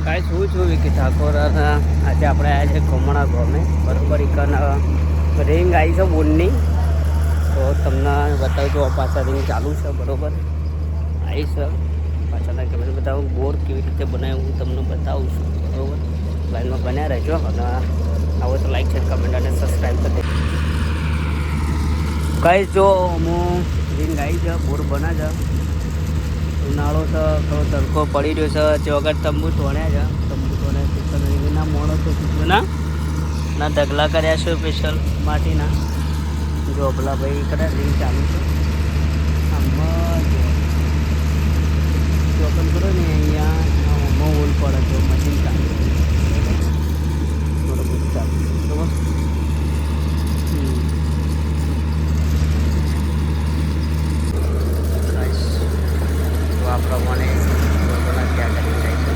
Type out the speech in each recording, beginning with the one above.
કાંઈ શું છું વિકી ઠાકોર આજે આપણે આવ્યા છે કોમણા ગામે બરાબર એક રિંગ આવી છે બોનની તો તમને બતાવું તો પાછા રિંગ ચાલુ છે બરાબર આવી છે પાછળના કેમેરા બતાવું બોર કેવી રીતે બનાવે હું તમને બતાવું છું બરાબર લાઈનમાં બન્યા રહેજો અને આવો તો લાઈક છે કમેન્ટ અને સબસ્ક્રાઈબ કરી દેજો કાંઈ જો હું રિંગ આવી છે બોર બના છે ઉનાળો છે થોડો તડકો પડી રહ્યો છે તે વગર તંબુ તોડ્યા છે તંબુ તોડ્યા ના મોણો તો ના ઢગલા કર્યા છે સ્પેશિયલ માટીના જો પેલા ભાઈ કર્યા રિંગ ચાલુ છે આમાં જો ઓપન કરો ને અહીંયા હોલ પડે તો મશીન ચાલુ થોડું બધું ચાલુ બરાબર આ પ્રમાણે લોકોના ત્યાં કરી જાય છે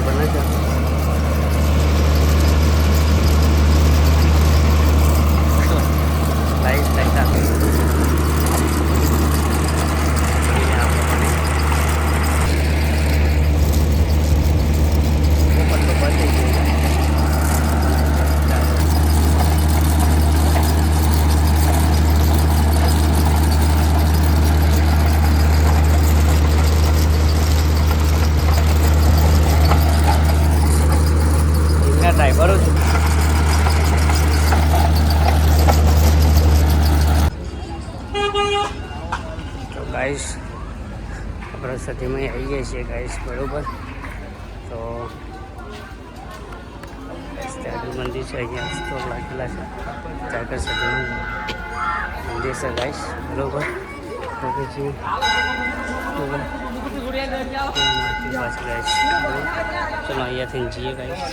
બને છે લાઈટ આપી ડ્રાઈવરો છું તો ગાઈસ આપણે સતીમાં આવી જાય છીએ ગાઈસ બરોબર તો ત્યાં મંદિર છે અહીંયા સ્ટોર લાગેલા છે ટાઈગર સતીમાં મંદિર છે ગાઈસ બરોબર તો પછી ચલો અહીંયાથી જઈએ ગાઈસ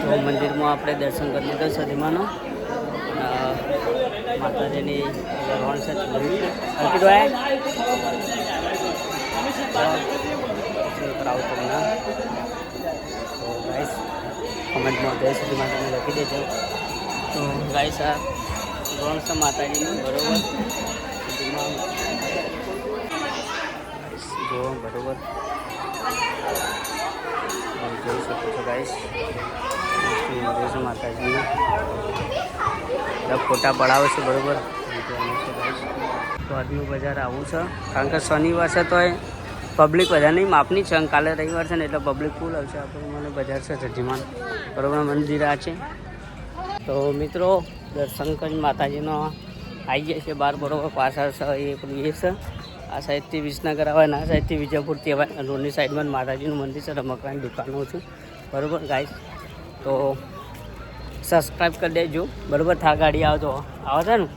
તો મંદિરમાં આપણે દર્શન કરી લીધો સદીમાનો માતાજીની રણ છે કરાવું તમને તો ગાઈસ કોમેન્ટમાં જય સદી માતાને લખી દેજો તો ગાઈસ આ રણ છે માતાજીનું બરાબર સદીમાં જો બરાબર જોઈ શકો છો ગાઈસ માતાજી ફોટા પડાવે છે બરાબર તો આજનું બજાર આવું છે કારણ કે શનિવાર છે તો એ પબ્લિક બધા નહીં માપની છે કાલે રવિવાર છે ને એટલે પબ્લિક ફૂલ આવશે આપણું મને બજાર છે સજીમાન બરાબર મંદિર આ છે તો મિત્રો દર્શન કરી માતાજીનો આવી જાય છે બહાર બરાબર પાછળ છે એ પેલું એ છે આ સાઈડથી વિસનગર આવે ને આ સાઈડથી વિજયપુરથી આવે રોડની સાઈડમાં માતાજીનું મંદિર છે રમકડાની દુકાનો છું બરાબર ગાઈસ તો સબસ્ક્રાઈબ કરી દેજો બરાબર થાર ગાડી આવે તો આવે છે ને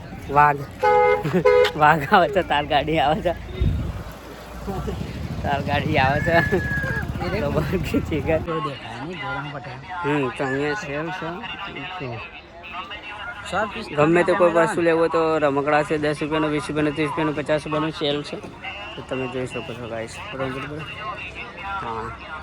વાઘ આવે છે તાર ગાડી આવે છે તાર ગાડી આવે છે તો અહીંયા સેલ છે ગમે તે કોઈ વસ્તુ લેવો તો રમકડા છે 10 રૂપિયાનો 20 રૂપિયાનો 30 રૂપિયાનો 50 રૂપિયાનો સેલ છે તો તમે જોઈ શકો છો ગાઈસ બરાબર હા